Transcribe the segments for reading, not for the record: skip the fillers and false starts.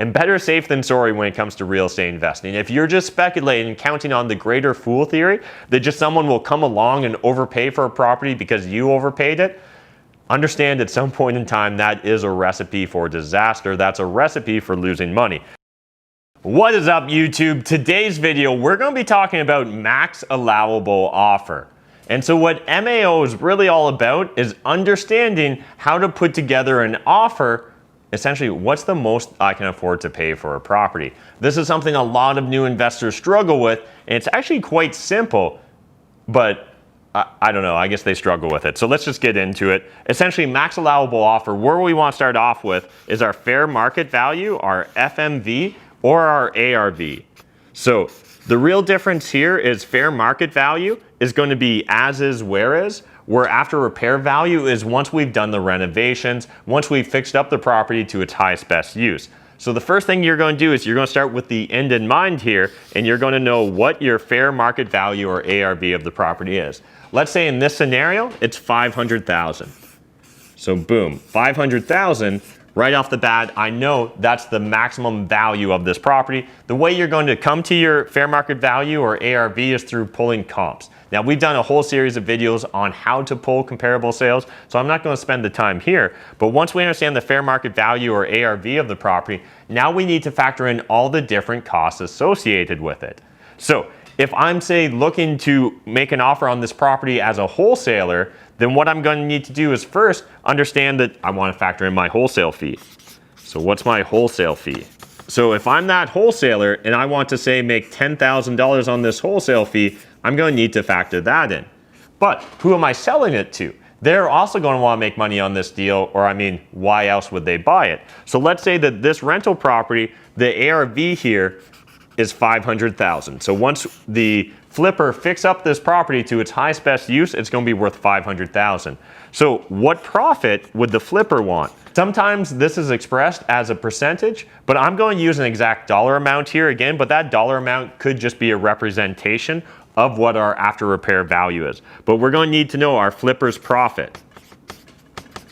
And better safe than sorry when it comes to real estate investing. If you're just speculating and counting on the greater fool theory, that just someone will come along and overpay for a property because you overpaid it, understand at some point in time that is a recipe for disaster. That's a recipe for losing money. What is up, YouTube? Today's video, we're going to be talking about max allowable offer. And so what MAO is really all about is understanding how to put together an offer. Essentially, what's the most I can afford to pay for a property? This is something a lot of new investors struggle with, and it's actually quite simple, but I don't know, I guess they struggle with it. So let's just get into it. Essentially, max allowable offer, where we want to start off with is our fair market value, our FMV, or our ARV. So the real difference here is fair market value is going to be as is, where is, where after repair value is once we've done the renovations, once we've fixed up the property to its highest best use. So the first thing you're going to do is you're going to start with the end in mind here, and you're going to know what your fair market value or ARV of the property is. Let's say in this scenario, it's $500,000. So boom, $500,000. Right off the bat, I know that's the maximum value of this property. The way you're going to come to your fair market value or ARV is through pulling comps. Now, we've done a whole series of videos on how to pull comparable sales, so I'm not going to spend the time here. But once we understand the fair market value or ARV of the property, now we need to factor in all the different costs associated with it. So if I'm, say, looking to make an offer on this property as a wholesaler, then what I'm going to need to do is first understand that I want to factor in my wholesale fee. So what's my wholesale fee? So if I'm that wholesaler and I want to, say, make $10,000 on this wholesale fee, I'm going to need to factor that in. But who am I selling it to? They're also going to want to make money on this deal, or I mean, why else would they buy it? So let's say that this rental property, the ARV here is $500,000. So once the flipper fix up this property to its highest best use, it's going to be worth $500,000. So what profit would the flipper want? Sometimes this is expressed as a percentage, but I'm going to use an exact dollar amount here again, but that dollar amount could just be a representation of what our after repair value is. But we're going to need to know our flipper's profit.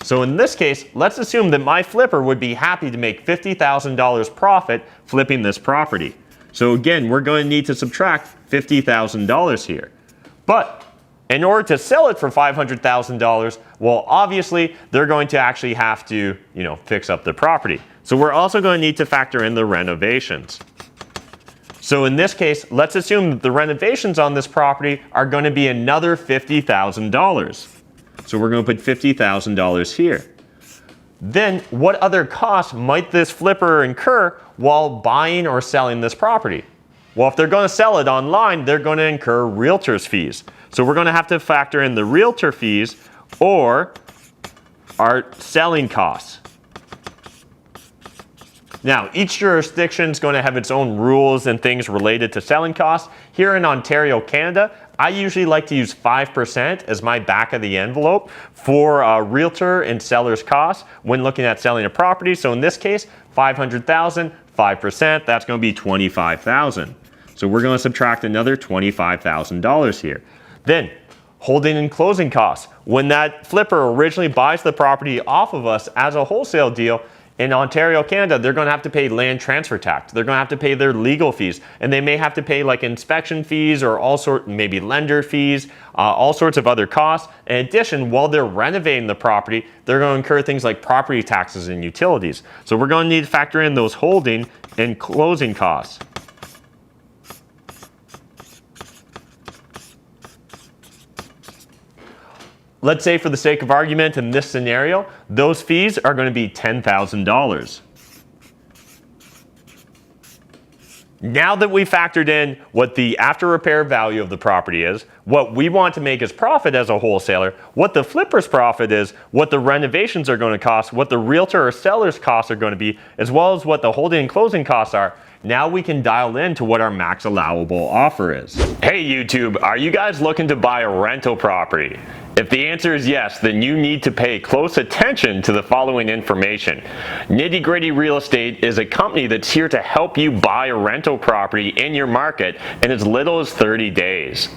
So in this case, let's assume that my flipper would be happy to make $50,000 profit flipping this property. So again, we're going to need to subtract $50,000 here. But in order to sell it for $500,000, well, obviously, they're going to actually have to, fix up the property. So we're also going to need to factor in the renovations. So in this case, let's assume that the renovations on this property are going to be another $50,000. So we're going to put $50,000 here. Then what other costs might this flipper incur while buying or selling this property? Well, if they're going to sell it online, they're going to incur realtor's fees. So we're going to have to factor in the realtor fees or our selling costs. Now, each jurisdiction is going to have its own rules and things related to selling costs. Here in Ontario, Canada, I usually like to use 5% as my back of the envelope for realtor and seller's costs when looking at selling a property. So in this case, $500,000, 5%, that's going to be $25,000. So we're going to subtract another $25,000 here. Then, holding and closing costs. When that flipper originally buys the property off of us as a wholesale deal, in Ontario, Canada, they're going to have to pay land transfer tax. They're going to have to pay their legal fees, and they may have to pay like inspection fees or maybe lender fees, all sorts of other costs. In addition, while they're renovating the property, they're going to incur things like property taxes and utilities. So we're going to need to factor in those holding and closing costs. Let's say for the sake of argument in this scenario, those fees are going to be $10,000. Now that we factored in what the after repair value of the property is, what we want to make as profit as a wholesaler, what the flipper's profit is, what the renovations are going to cost, what the realtor or seller's costs are going to be, as well as what the holding and closing costs are, now we can dial into what our max allowable offer is. Hey YouTube, are you guys looking to buy a rental property? If the answer is yes, then you need to pay close attention to the following information. Nitty Gritty Real Estate is a company that's here to help you buy a rental property in your market in as little as 30 days.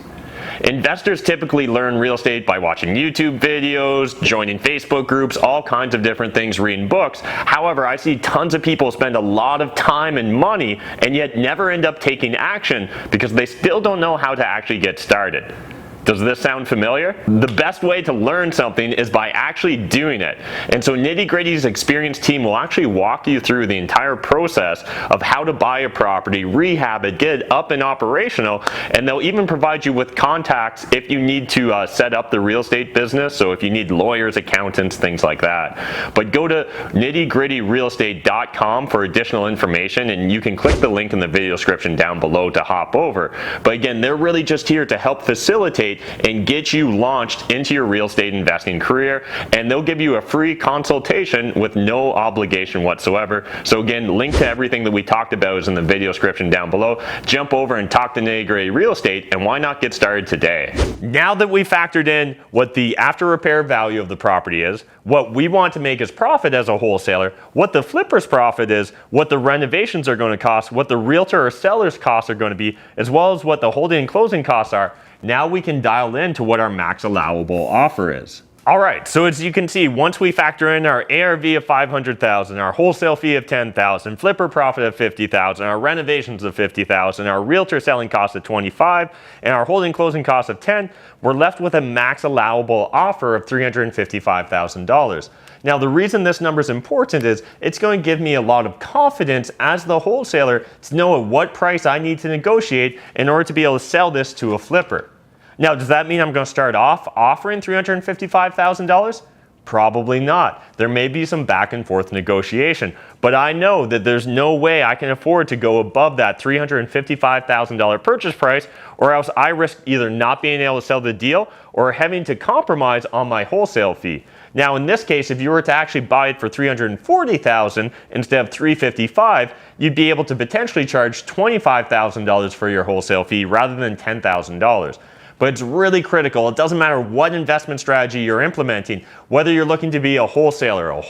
Investors typically learn real estate by watching YouTube videos, joining Facebook groups, all kinds of different things, reading books. However, I see tons of people spend a lot of time and money and yet never end up taking action because they still don't know how to actually get started. Does this sound familiar? The best way to learn something is by actually doing it. And so Nitty Gritty's experienced team will actually walk you through the entire process of how to buy a property, rehab it, get it up and operational, and they'll even provide you with contacts if you need to set up the real estate business. So if you need lawyers, accountants, things like that. But go to nittygrittyrealestate.com for additional information, and you can click the link in the video description down below to hop over. But again, they're really just here to help facilitate and get you launched into your real estate investing career, and they'll give you a free consultation with no obligation whatsoever. So again, link to everything that we talked about is in the video description down below. Jump over and talk to Nitty Gritty Real Estate, and why not get started today? Now that we factored in what the after repair value of the property is, what we want to make as profit as a wholesaler, what the flipper's profit is, what the renovations are going to cost, what the realtor or seller's costs are going to be, as well as what the holding and closing costs are, now we can dial into what our max allowable offer is. All right, so as you can see, once we factor in our ARV of $500,000, our wholesale fee of $10,000, flipper profit of $50,000, our renovations of $50,000, our realtor selling cost of $25,000, and our holding closing cost of $10,000, we're left with a max allowable offer of $355,000. Now, the reason this number is important is it's going to give me a lot of confidence as the wholesaler to know at what price I need to negotiate in order to be able to sell this to a flipper. Now, does that mean I'm going to start off offering $355,000? Probably not. There may be some back and forth negotiation, but I know that there's no way I can afford to go above that $355,000 purchase price, or else I risk either not being able to sell the deal or having to compromise on my wholesale fee. Now, in this case, if you were to actually buy it for $340,000 instead of $355,000, you'd be able to potentially charge $25,000 for your wholesale fee rather than $10,000. But it's really critical. It doesn't matter what investment strategy you're implementing, whether you're looking to be a wholesaler, a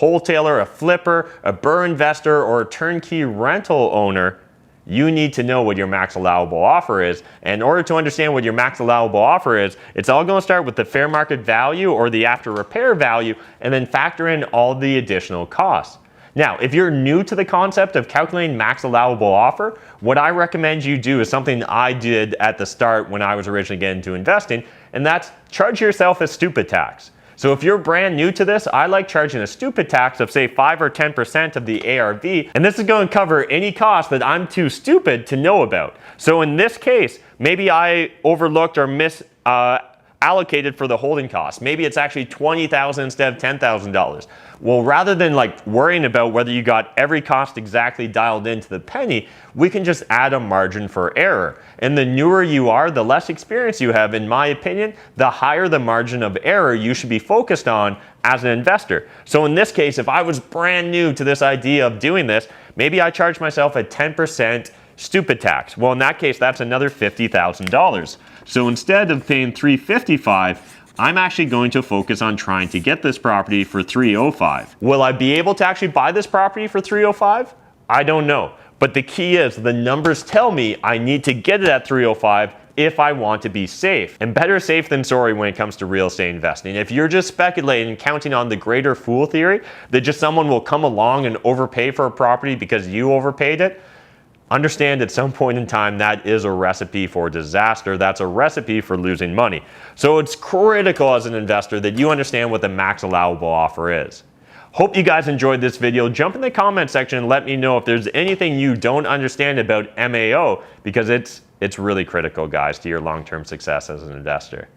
flipper, a BRRRR investor, or a turnkey rental owner, you need to know what your max allowable offer is. And in order to understand what your max allowable offer is, it's all going to start with the fair market value or the after repair value, and then factor in all the additional costs. Now, if you're new to the concept of calculating max allowable offer, what I recommend you do is something I did at the start when I was originally getting into investing, and that's charge yourself a stupid tax. So if you're brand new to this, I like charging a stupid tax of say 5 or 10% of the ARV, and this is going to cover any cost that I'm too stupid to know about. So in this case, maybe I overlooked or allocated for the holding cost. Maybe it's actually $20,000 instead of $10,000. Well, rather than like worrying about whether you got every cost exactly dialed into the penny, we can just add a margin for error. And the newer you are, the less experience you have, in my opinion, the higher the margin of error you should be focused on as an investor. So in this case, if I was brand new to this idea of doing this, maybe I charge myself a 10% stupid tax. Well, in that case, that's another $50,000. So instead of paying $355,000, I'm actually going to focus on trying to get this property for $305,000. Will I be able to actually buy this property for $305,000? I don't know. But the key is the numbers tell me I need to get it at $305,000 if I want to be safe. And better safe than sorry when it comes to real estate investing. If you're just speculating and counting on the greater fool theory, that just someone will come along and overpay for a property because you overpaid it, understand at some point in time that is a recipe for disaster. That's a recipe for losing money. So it's critical as an investor that you understand what the max allowable offer is. Hope you guys enjoyed this video. Jump in the comment section and let me know if there's anything you don't understand about MAO, because it's really critical, guys, to your long-term success as an investor.